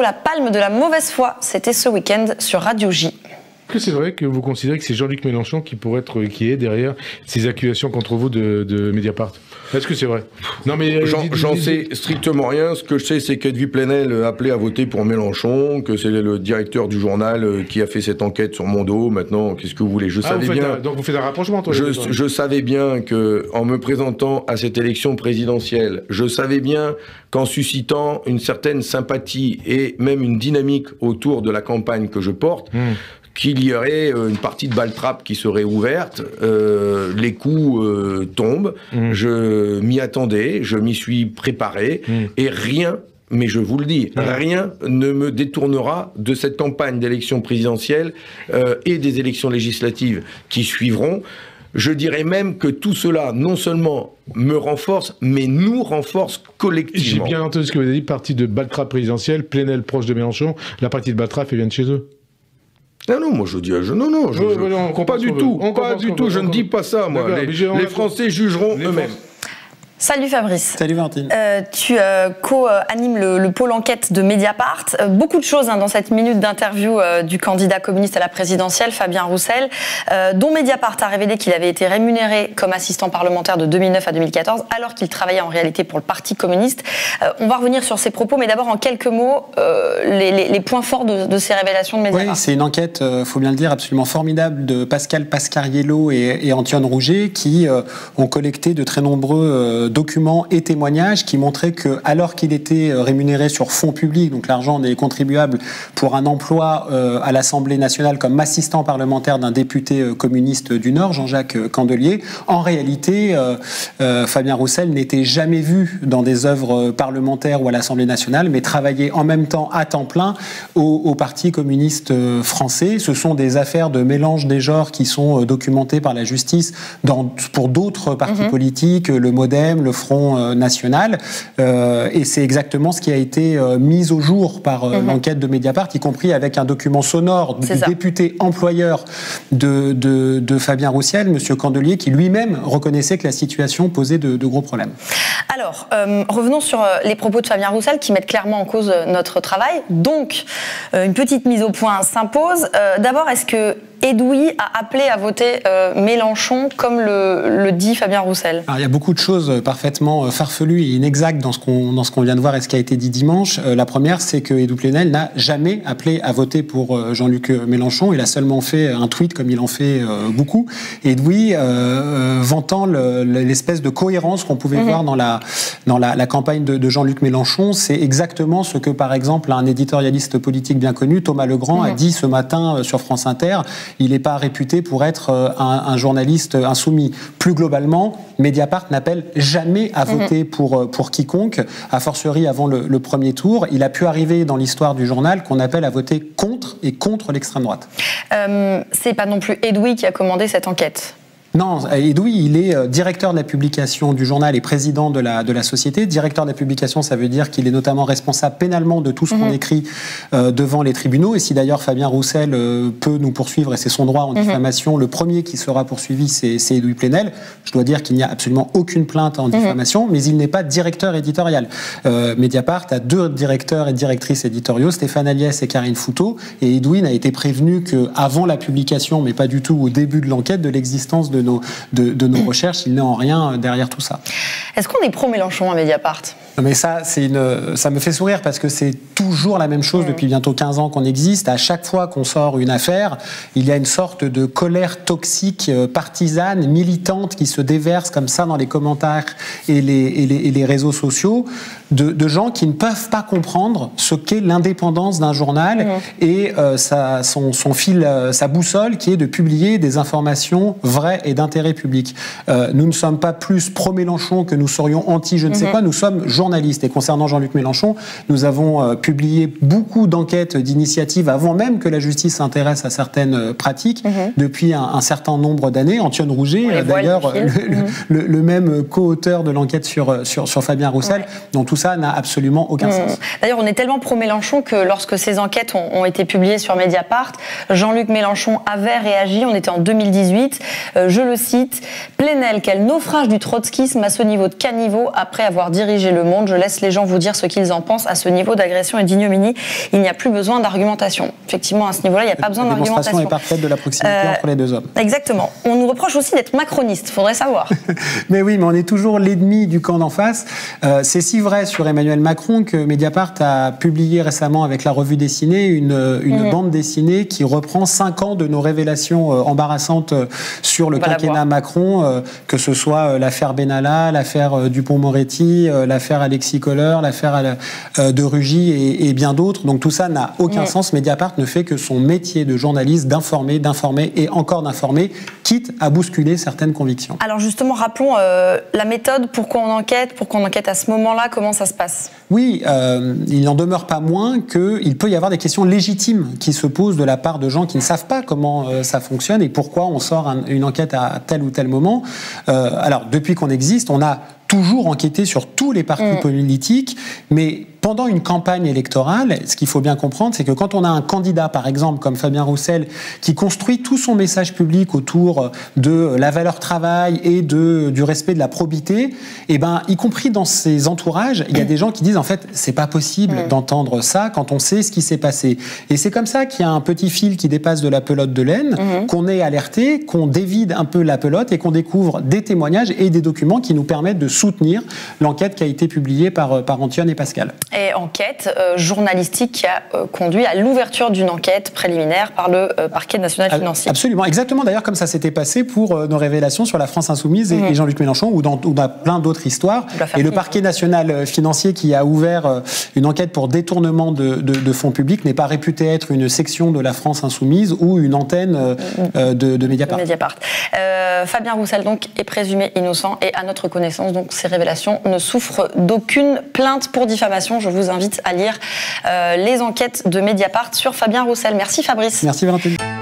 La palme de la mauvaise foi, c'était ce week-end sur Radio J. Est-ce que c'est vrai que vous considérez que c'est Jean-Luc Mélenchon qui est derrière ces accusations contre vous de Mediapart? Est-ce que c'est vrai? Non mais j'en sais strictement rien. Ce que je sais, c'est qu'Edoui Plenel a appelé à voter pour Mélenchon, que c'est le directeur du journal qui a fait cette enquête sur mon dos. Maintenant, qu'est-ce que vous voulez? Je savais bien. Donc vous faites un rapprochement, toi? Je savais bien que, en me présentant à cette élection présidentielle, je savais bien qu'en suscitant une certaine sympathie et même une dynamique autour de la campagne que je porte, qu'il y aurait une partie de balle-trappe qui serait ouverte, les coups tombent, je m'y attendais, je m'y suis préparé, et rien, mais je vous le dis, rien ne me détournera de cette campagne d'élection présidentielle et des élections législatives qui suivront. Je dirais même que tout cela, non seulement me renforce, mais nous renforce collectivement. J'ai bien entendu ce que vous avez dit, partie de balle-trappe présidentielle, Plenel proche de Mélenchon, la partie de balle-trappe, elle vient de chez eux. Non, moi je dis, pas du tout, je ne dis pas ça, moi. Les Français jugeront eux-mêmes. Salut Fabrice. Salut Valentine. Tu co-animes le pôle enquête de Mediapart. Beaucoup de choses dans cette minute d'interview du candidat communiste à la présidentielle, Fabien Roussel, dont Mediapart a révélé qu'il avait été rémunéré comme assistant parlementaire de 2009 à 2014, alors qu'il travaillait en réalité pour le Parti communiste. On va revenir sur ces propos, mais d'abord en quelques mots, les points forts de ces révélations de Mediapart. Oui, c'est une enquête, faut bien le dire, absolument formidable de Pascal Pascariello et Antoine Rouget, qui ont collecté de très nombreux documents et témoignages qui montraient que, alors qu'il était rémunéré sur fonds publics, donc l'argent des contribuables, pour un emploi à l'Assemblée nationale comme assistant parlementaire d'un député communiste du Nord, Jean-Jacques Candelier, en réalité, Fabien Roussel n'était jamais vu dans des œuvres parlementaires ou à l'Assemblée nationale, mais travaillait en même temps à temps plein au Parti communiste français. Ce sont des affaires de mélange des genres qui sont documentées par la justice pour d'autres partis politiques, le MoDem, le Front National, et c'est exactement ce qui a été mis au jour par l'enquête de Mediapart, y compris avec un document sonore du député employeur de Fabien Roussel, M. Candelier, qui lui-même reconnaissait que la situation posait de gros problèmes. Alors, revenons sur les propos de Fabien Roussel qui mettent clairement en cause notre travail. Donc, une petite mise au point s'impose. D'abord, est-ce que Edoui a appelé à voter Mélenchon, comme le dit Fabien Roussel? Alors, il y a beaucoup de choses parfaitement farfelues et inexactes dans ce qu'on vient de voir et ce qui a été dit dimanche. La première, c'est que Edoui Plenel n'a jamais appelé à voter pour Jean-Luc Mélenchon. Il a seulement fait un tweet, comme il en fait beaucoup. Edoui, vantant l'espèce de cohérence qu'on pouvait voir dans la campagne de Jean-Luc Mélenchon, c'est exactement ce que, par exemple, un éditorialiste politique bien connu, Thomas Legrand, a dit ce matin sur France Inter. Il n'est pas réputé pour être un journaliste insoumis. Plus globalement, Mediapart n'appelle jamais à voter pour quiconque, a fortiori avant le premier tour. Il a pu arriver dans l'histoire du journal qu'on appelle à voter contre et contre l'extrême droite. C'est pas non plus Edoui qui a commandé cette enquête. Non, Edoui, il est directeur de la publication du journal et président de la société. Directeur de la publication, ça veut dire qu'il est notamment responsable pénalement de tout ce qu'on écrit devant les tribunaux. Et si d'ailleurs Fabien Roussel peut nous poursuivre, et c'est son droit en diffamation, le premier qui sera poursuivi, c'est Edoui Plenel. Je dois dire qu'il n'y a absolument aucune plainte en diffamation, mais il n'est pas directeur éditorial. Mediapart a deux directeurs et directrices éditoriaux, Stéphane Aliès et Karine Fouteau. Et Edoui n'a été prévenu qu'avant la publication, mais pas du tout au début de l'enquête, de l'existence de nos recherches. Il n'est en rien derrière tout ça. Est-ce qu'on est pro-Mélenchon à Mediapart ? Mais ça me fait sourire parce que c'est toujours la même chose depuis bientôt 15 ans qu'on existe. À chaque fois qu'on sort une affaire, il y a une sorte de colère toxique, partisane, militante qui se déverse comme ça dans les commentaires et les réseaux sociaux de gens qui ne peuvent pas comprendre ce qu'est l'indépendance d'un journal et son fil, sa boussole qui est de publier des informations vraies et d'intérêt public. Nous ne sommes pas plus pro-Mélenchon que nous serions anti je ne sais quoi, nous sommes journalistes. Et concernant Jean-Luc Mélenchon, nous avons publié beaucoup d'enquêtes, d'initiatives avant même que la justice s'intéresse à certaines pratiques depuis un certain nombre d'années. Antoine Rouget, d'ailleurs, le même co-auteur de l'enquête sur Fabien Roussel, dont tout tout ça n'a absolument aucun sens. D'ailleurs, on est tellement pro-Mélenchon que lorsque ces enquêtes ont été publiées sur Mediapart, Jean-Luc Mélenchon avait réagi, on était en 2018, je le cite, « Plenel, quel naufrage du trotskisme à ce niveau de caniveau après avoir dirigé le monde. Je laisse les gens vous dire ce qu'ils en pensent. À ce niveau d'agression et d'ignominie, il n'y a plus besoin d'argumentation. » Effectivement, à ce niveau-là, il n'y a pas besoin d'argumentation. La démonstration est parfaite de la proximité entre les deux hommes. Exactement. On nous reproche aussi d'être macroniste, faudrait savoir. Mais oui, mais on est toujours l'ennemi du camp d'en face. C'est si vrai sur Emmanuel Macron que Mediapart a publié récemment avec la revue dessinée une bande dessinée qui reprend 5 ans de nos révélations embarrassantes sur le quinquennat Macron, que ce soit l'affaire Benalla, l'affaire Dupond-Moretti, l'affaire Alexis Kohler, l'affaire de Rugy et bien d'autres. Donc tout ça n'a aucun sens. Mediapart ne fait que son métier de journaliste d'informer et encore d'informer, quitte à bousculer certaines convictions. Alors justement, rappelons la méthode, pourquoi on enquête à ce moment-là, comment ça se passe? Oui, il n'en demeure pas moins qu'il peut y avoir des questions légitimes qui se posent de la part de gens qui ne savent pas comment ça fonctionne et pourquoi on sort une enquête à tel ou tel moment. Alors, depuis qu'on existe, on a toujours enquêté sur tous les partis politiques, mais pendant une campagne électorale, ce qu'il faut bien comprendre, c'est que quand on a un candidat, par exemple, comme Fabien Roussel, qui construit tout son message public autour de la valeur travail et du respect de la probité, eh ben, y compris dans ses entourages, il y a des gens qui disent, en fait, c'est pas possible d'entendre ça quand on sait ce qui s'est passé. Et c'est comme ça qu'il y a un petit fil qui dépasse de la pelote de laine, qu'on est alerté, qu'on dévide un peu la pelote et qu'on découvre des témoignages et des documents qui nous permettent de soutenir l'enquête qui a été publiée par Antoine et Pascal. Et enquête journalistique qui a conduit à l'ouverture d'une enquête préliminaire par le parquet national financier. Absolument, exactement d'ailleurs comme ça s'était passé pour nos révélations sur la France Insoumise et Jean-Luc Mélenchon ou dans plein d'autres histoires. Et le parquet national financier qui a ouvert une enquête pour détournement de fonds publics n'est pas réputé être une section de la France Insoumise ou une antenne de Mediapart. Fabien Roussel donc est présumé innocent et à notre connaissance donc ces révélations ne souffrent d'aucune plainte pour diffamation. Je vous invite à lire les enquêtes de Mediapart sur Fabien Roussel. Merci Fabrice. Merci Valentin.